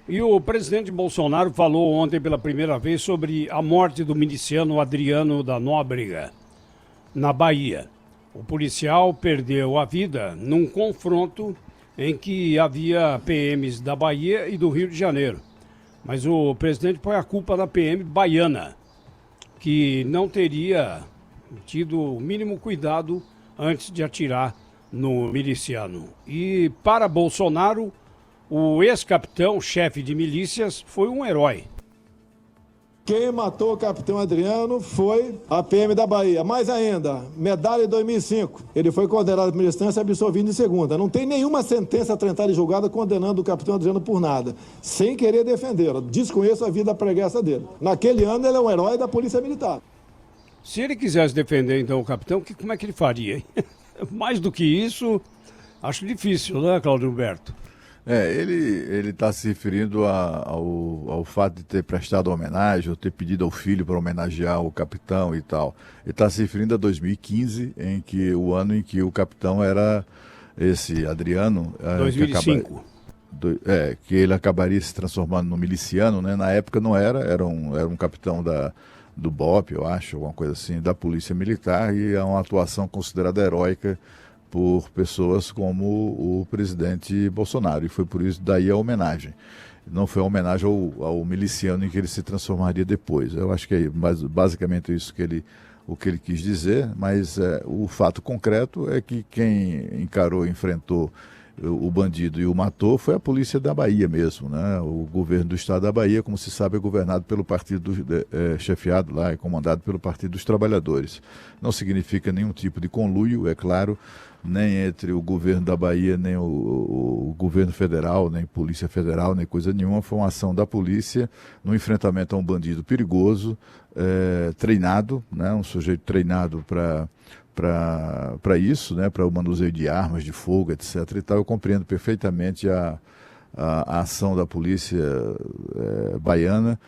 E o presidente Bolsonaro falou ontem pela primeira vez sobre a morte do miliciano Adriano da Nóbrega, na Bahia. O policial perdeu a vida num confronto em que havia PMs da Bahia e do Rio de Janeiro. Mas o presidente põe a culpa na PM baiana, que não teria tido o mínimo cuidado antes de atirar no miliciano. E para Bolsonaro, o ex-capitão, chefe de milícias, foi um herói. Quem matou o capitão Adriano foi a PM da Bahia. Mais ainda, medalha em 2005. Ele foi condenado à primeira instância e absolvido em segunda. Não tem nenhuma sentença tentada e julgada condenando o capitão Adriano por nada, sem querer defendê-lo. Desconheço a vida pregressa dele. Naquele ano, ele é um herói da Polícia Militar. Se ele quisesse defender, então, o capitão, como é que ele faria, hein? Mais do que isso, acho difícil, né, Claudio Humberto? Ele está se referindo ao fato de ter prestado homenagem, ou ter pedido ao filho para homenagear o capitão e tal. Ele está se referindo a 2015, o ano em que o capitão era esse Adriano. 2005. Que ele acabaria se transformando no miliciano, né? Na época não era um capitão do BOP, eu acho, alguma coisa assim, da Polícia Militar, e é uma atuação considerada heróica por pessoas como o presidente Bolsonaro, e foi por isso daí a homenagem. Não foi a homenagem ao miliciano em que ele se transformaria depois. Eu acho que é basicamente isso o que ele quis dizer, mas o fato concreto é que quem enfrentou o bandido e o matou foi a polícia da Bahia mesmo, né? O governo do estado da Bahia, como se sabe, é governado pelo partido, chefiado lá, é comandado pelo Partido dos Trabalhadores. Não significa nenhum tipo de conluio, é claro, nem entre o governo da Bahia, nem o governo federal, nem Polícia Federal, nem coisa nenhuma. Foi uma ação da polícia no enfrentamento a um bandido perigoso, treinado, né? Um sujeito treinado para isso, né? Para o manuseio de armas, de fogo, etc. E tal. Eu compreendo perfeitamente a ação da polícia baiana,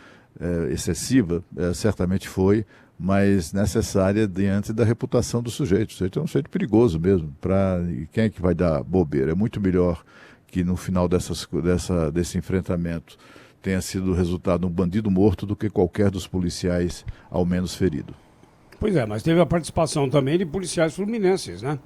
excessiva, certamente foi, mas necessária diante da reputação do sujeito. O sujeito é um sujeito perigoso mesmo. Quem é que vai dar bobeira? É muito melhor que no final desse enfrentamento tenha sido o resultado um bandido morto do que qualquer dos policiais ao menos ferido. Pois é, mas teve a participação também de policiais fluminenses, né?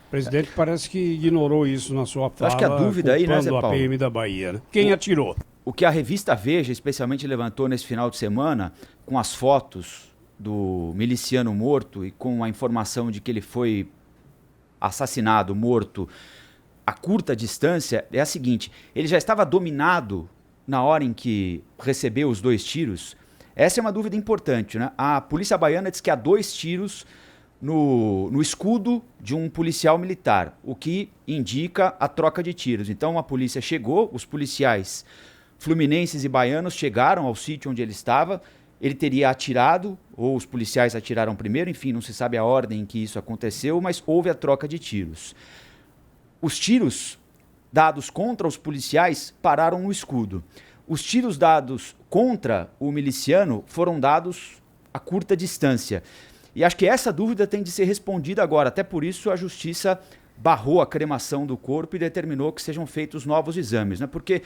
O presidente parece que ignorou isso na sua fala. Acho que a dúvida aí, né, Zé Paulo? A PM da Bahia, né? Quem atirou? O que a revista Veja, especialmente, levantou nesse final de semana, com as fotos do miliciano morto e com a informação de que ele foi assassinado, morto, a curta distância, é a seguinte: ele já estava dominado na hora em que recebeu os 2 tiros. Essa é uma dúvida importante, né? A polícia baiana diz que há 2 tiros no escudo de um policial militar, o que indica a troca de tiros. Então a polícia chegou, os policiais fluminenses e baianos chegaram ao sítio onde ele estava, ele teria atirado, ou os policiais atiraram primeiro, enfim, não se sabe a ordem em que isso aconteceu, mas houve a troca de tiros. Os tiros dados contra os policiais pararam no escudo. Os tiros dados contra o miliciano foram dados a curta distância. E acho que essa dúvida tem de ser respondida agora. Até por isso a justiça barrou a cremação do corpo e determinou que sejam feitos novos exames, né? Porque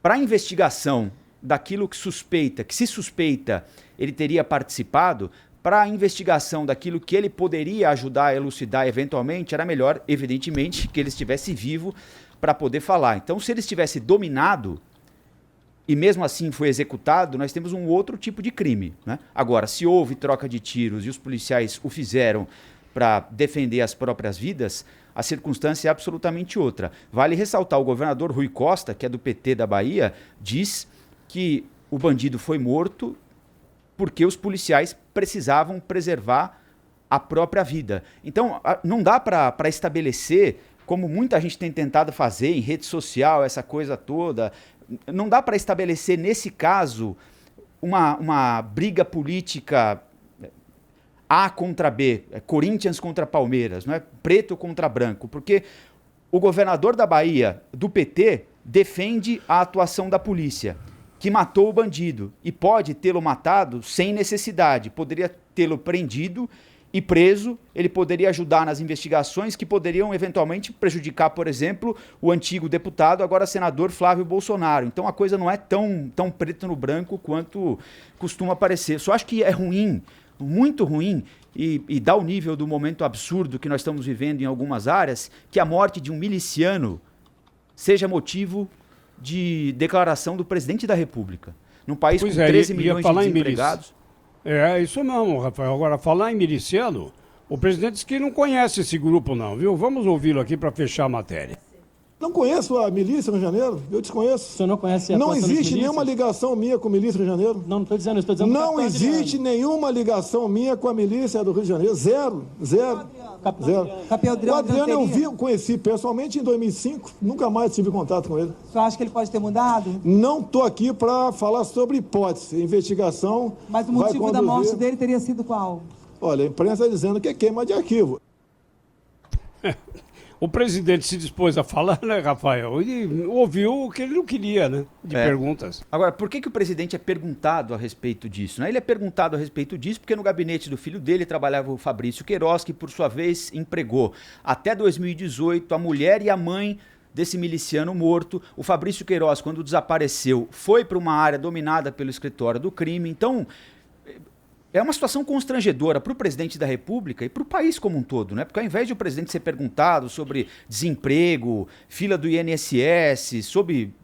para a investigação daquilo que se suspeita ele teria participado, para a investigação daquilo que ele poderia ajudar a elucidar eventualmente, era melhor, evidentemente, que ele estivesse vivo para poder falar. Então, se ele estivesse dominado e mesmo assim foi executado, nós temos um outro tipo de crime, né? Agora, se houve troca de tiros e os policiais o fizeram para defender as próprias vidas, a circunstância é absolutamente outra. Vale ressaltar, o governador Rui Costa, que é do PT da Bahia, diz que o bandido foi morto porque os policiais precisavam preservar a própria vida. Então, não dá para estabelecer, como muita gente tem tentado fazer em rede social, essa coisa toda, não dá para estabelecer, nesse caso, uma briga política A contra B, Corinthians contra Palmeiras, não é? Preto contra branco, porque o governador da Bahia, do PT, defende a atuação da polícia, que matou o bandido, e pode tê-lo matado sem necessidade, poderia tê-lo prendido e preso, ele poderia ajudar nas investigações que poderiam eventualmente prejudicar, por exemplo, o antigo deputado, agora senador Flávio Bolsonaro. Então a coisa não é tão preto no branco quanto costuma parecer. Só acho que é ruim, muito ruim, e dá o nível do momento absurdo que nós estamos vivendo em algumas áreas, que a morte de um miliciano seja motivo de declaração do presidente da República. Num país com 13 milhões de desempregados. É isso mesmo, Rafael. Agora, falar em miliciano, o presidente disse que não conhece esse grupo não, viu? Vamos ouvi-lo aqui para fechar a matéria. Não conheço a milícia no Rio de Janeiro, eu desconheço. O senhor não conhece a Não existe nenhuma ligação minha com a milícia do Rio de Janeiro. Não estou dizendo isso, estou dizendo... Não existe nenhuma ligação minha com a milícia do Rio de Janeiro. Zero. Zero. O Adriano eu conheci pessoalmente em 2005, nunca mais tive contato com ele. O senhor acha que ele pode ter mudado? Não estou aqui para falar sobre hipótese, investigação. Mas o motivo da morte dele teria sido qual? Olha, a imprensa está dizendo que é queima de arquivo. O presidente se dispôs a falar, né, Rafael? E ouviu o que ele não queria, né? De perguntas. Agora, por que o presidente é perguntado a respeito disso? Né? Ele é perguntado a respeito disso porque no gabinete do filho dele trabalhava o Fabrício Queiroz, que por sua vez empregou até 2018 a mulher e a mãe desse miliciano morto. O Fabrício Queiroz, quando desapareceu, foi para uma área dominada pelo escritório do crime. Então, é uma situação constrangedora para o presidente da República e para o país como um todo, né? Porque ao invés de o presidente ser perguntado sobre desemprego, fila do INSS, sobre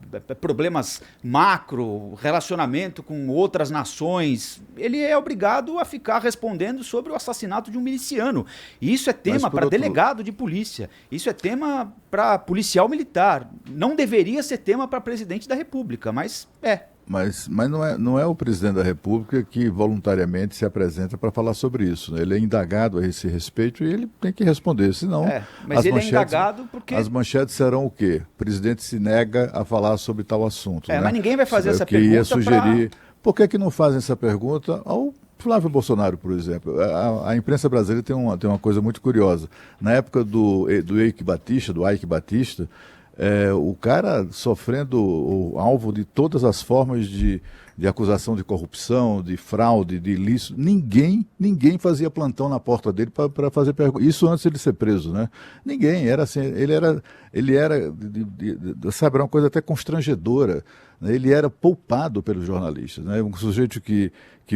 problemas macro, relacionamento com outras nações, ele é obrigado a ficar respondendo sobre o assassinato de um miliciano. E isso é tema para delegado de polícia, isso é tema para policial militar. Não deveria ser tema para presidente da República, mas é. Mas não é o presidente da República que voluntariamente se apresenta para falar sobre isso, né? Ele é indagado a esse respeito e ele tem que responder, senão... mas ele é indagado porque... As manchetes serão o quê? O presidente se nega a falar sobre tal assunto, né? Mas ninguém vai fazer essa pergunta. Ia sugerir... Por que não fazem essa pergunta ao Flávio Bolsonaro, por exemplo? A imprensa brasileira tem uma coisa muito curiosa. Na época do Eike Batista, o cara sofrendo o alvo de todas as formas de acusação de corrupção, de fraude, de ilícito, ninguém fazia plantão na porta dele para fazer perguntas. Isso antes de ele ser preso, né? Ninguém, era assim, ele era sabe, era uma coisa até constrangedora, né? Ele era poupado pelos jornalistas, né? Um sujeito que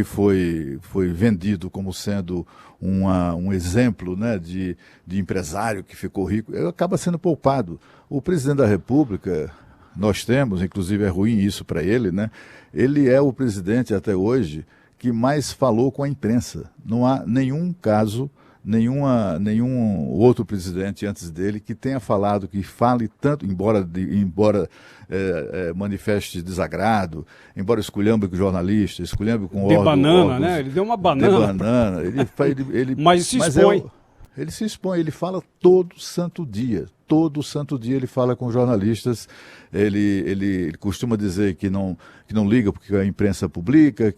foi vendido como sendo um exemplo, né, de empresário que ficou rico, acaba sendo poupado. O presidente da República, nós temos, inclusive é ruim isso para ele, né? Ele é o presidente até hoje que mais falou com a imprensa. Não há nenhum caso, nenhum outro presidente antes dele que tenha falado, que fale tanto, embora manifeste desagrado, embora esculhambe com jornalista, esculhambe com órgãos... De banana, né? Ele deu uma banana. De banana. Mas se expõe. Ele se expõe, ele fala todo santo dia ele fala com jornalistas, ele costuma dizer que não liga porque a imprensa publica,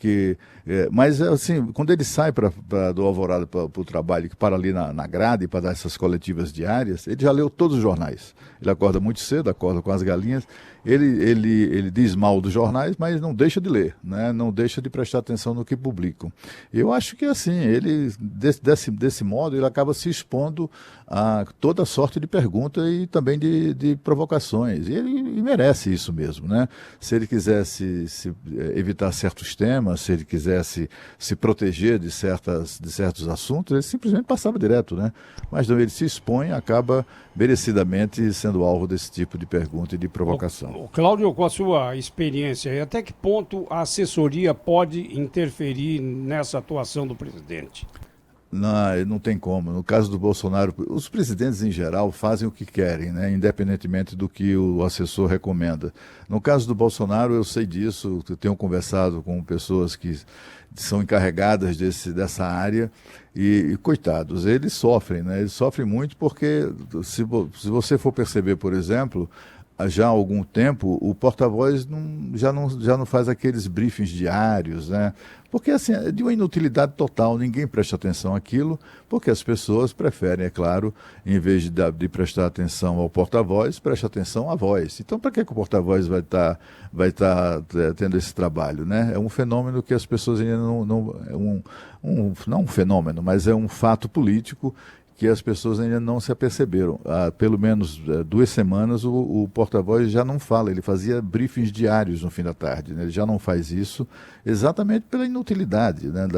mas assim, quando ele sai do Alvorada para o trabalho, que para ali na grade para dar essas coletivas diárias, ele já leu todos os jornais. Ele acorda muito cedo, acorda com as galinhas, ele diz mal dos jornais, mas não deixa de ler, né? Não deixa de prestar atenção no que publicam. Eu acho que assim, ele desse modo, ele acaba se expondo a toda sorte de perguntas e também de provocações. E ele merece isso mesmo, né? Se ele quisesse evitar certos temas, se ele quisesse se proteger de certos assuntos, ele simplesmente passava direto, né? Mas não, ele se expõe, acaba merecidamente sendo alvo desse tipo de pergunta e de provocação. Cláudio, com a sua experiência, até que ponto a assessoria pode interferir nessa atuação do presidente? Não tem como. No caso do Bolsonaro, os presidentes em geral fazem o que querem, né? Independentemente do que o assessor recomenda. No caso do Bolsonaro, eu sei disso, eu tenho conversado com pessoas que são encarregadas dessa área e coitados, eles sofrem, né? Eles sofrem muito porque, se você for perceber, por exemplo, já há algum tempo, o porta-voz já não faz aqueles briefings diários, né? Porque assim, é de uma inutilidade total, ninguém presta atenção àquilo, porque as pessoas preferem, é claro, em vez de prestar atenção ao porta-voz, presta atenção à voz. Então, para que o porta-voz vai tá tendo esse trabalho, né? É um fenômeno que as pessoas ainda não um fenômeno, mas é um fato político que as pessoas ainda não se aperceberam. Há pelo menos 2 semanas o porta-voz já não fala, ele fazia briefings diários no fim da tarde, né? Ele já não faz isso exatamente pela inutilidade, né?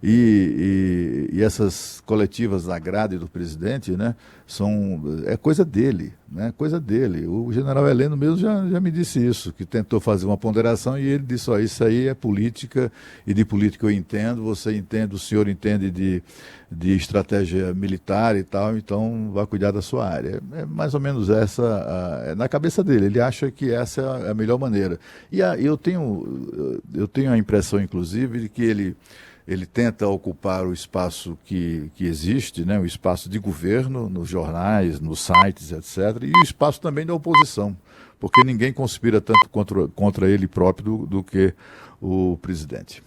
E essas coletivas da grade do presidente, né? É coisa dele, né? Coisa dele. O general Heleno mesmo já me disse isso, que tentou fazer uma ponderação e ele disse, isso aí é política, e de política eu entendo, você entende, o senhor entende de estratégia militar e tal, então vá cuidar da sua área. É mais ou menos essa, na cabeça dele, ele acha que essa é a melhor maneira. E eu tenho a impressão, inclusive, de que ele tenta ocupar o espaço que existe, né, o espaço de governo, nos jornais, nos sites, etc., e o espaço também da oposição, porque ninguém conspira tanto contra ele próprio do que o presidente.